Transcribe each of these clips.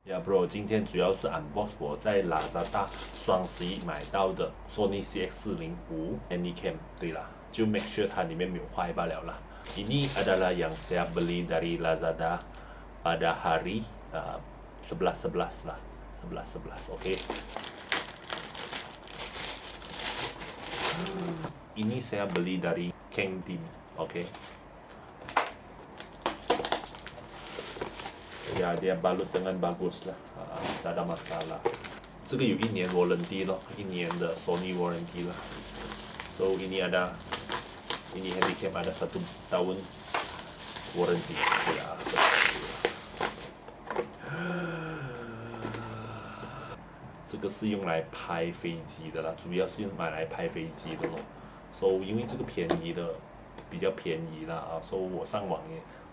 呀、bro，今天主要是 unbox 我在 Lazada 双11买到的 Sony CX-405 Handycam。对啦，就 make sure 它里面没有坏罢了啦。Ini adalah yang saya beli dari Lazada pada hari 11/11 lah, 11/11. Oke. Ini saya beli dari Kantin. Oke. Ya, dia balut dengan bagus lah, tak ada masalah. 这个有1年 warranty 咯，1年的 Sony warranty 啦。So ini Handycam ada 1 tahun warranty 呀。这个是用来拍飞机的啦，主要是用来拍飞机的咯。So 因为这个便宜的，比较便宜啦啊，So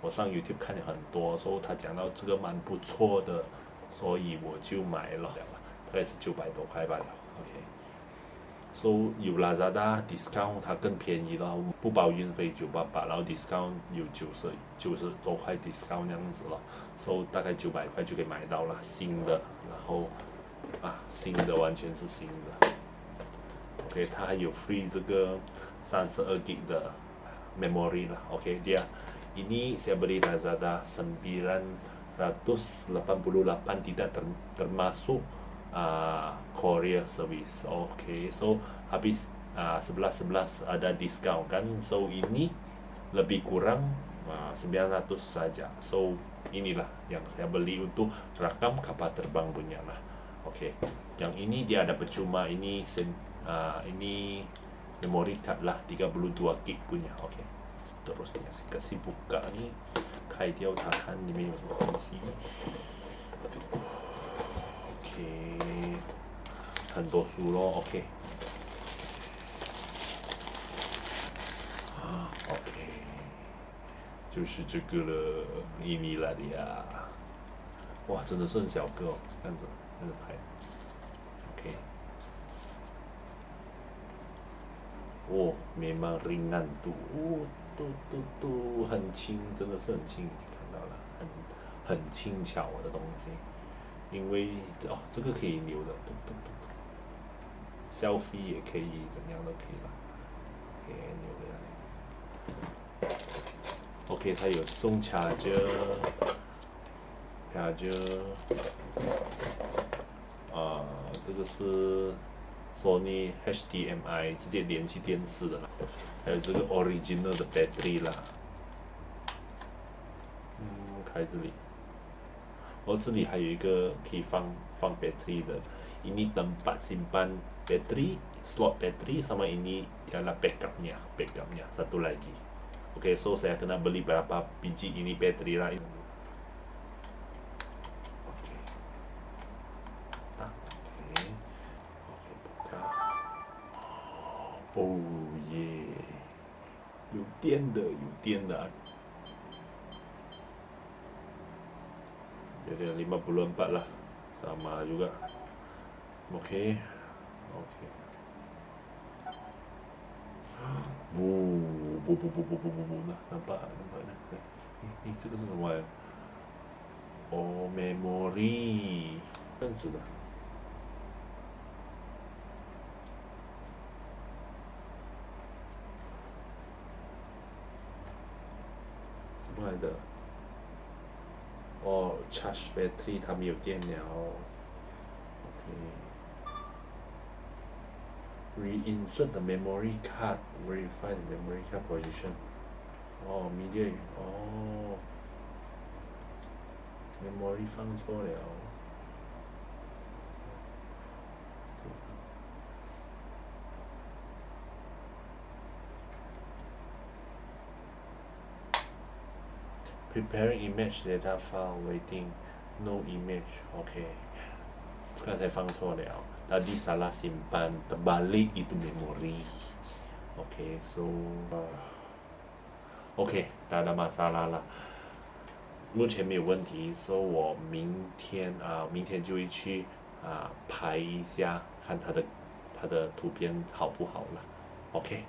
我上 YouTube 看了很多，说他讲到这个蛮不错的，所以我就买了，大概是900多块罢了。OK，So 有 Lazada discount 它更便宜了，不包运费988，然后 discount 有90多块 discount 那样子了，So 大概900块就可以买到了新的，然后新的完全是新的。OK， 它还有 free 这个32GB 的 memory 啦。OK， ini saya beli Lazada 988 tidak termasuk courier service. Okay, so habis 11/11 ada diskaun kan, so ini lebih kurang 900 saja. So inilah yang saya beli untuk rakam kapal terbang punya lah. Okay, yang ini dia ada percuma, ini memory card lah 32GB punya. Okay, terus saya kasih buka ni, 开掉它看里面有什么东西。OK， 很多书咯。OK， OK， 就是这个了，伊尼拉的呀。哇，真的是很小个哦，这样子拍。OK， 哦，memang ringan tu， 哦，都很轻，真的是很轻，看到了，很轻巧的东西。因为这个可以留的，selfie 也可以，怎样都可以啦，可以留的。OK， 它有送 charger， 这个是 Sony HDMI 直接连去电视的啦，还有这个 original 的 battery 啦。开这里。这里还有一个可以放 battery 的，ini tempat simpan battery, slot battery, sama ini ialah backupnya, satu lagi. Okay, so saya kena beli berapa biji ini battery lah. Okay. Buka. Oh yeah， 有电的。Jadi 54 lah, sama juga. Oke. Nah, nampak. Ini 这个是什么呀？哦 ，memory， 这样子的。什么来的？charge battery 它没有电了。Reinsert the memory card, verify the memory card position. media. memory 放错了。Preparing image data file waiting, no image. OK， 刚才放错了。Tadi salah simpan, terbalik itu memori. OK， so OK， tak ada masalah 了，目前没有问题。So 我明天就会去拍一下，看它的图片好不好了。OK，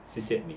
谢谢你。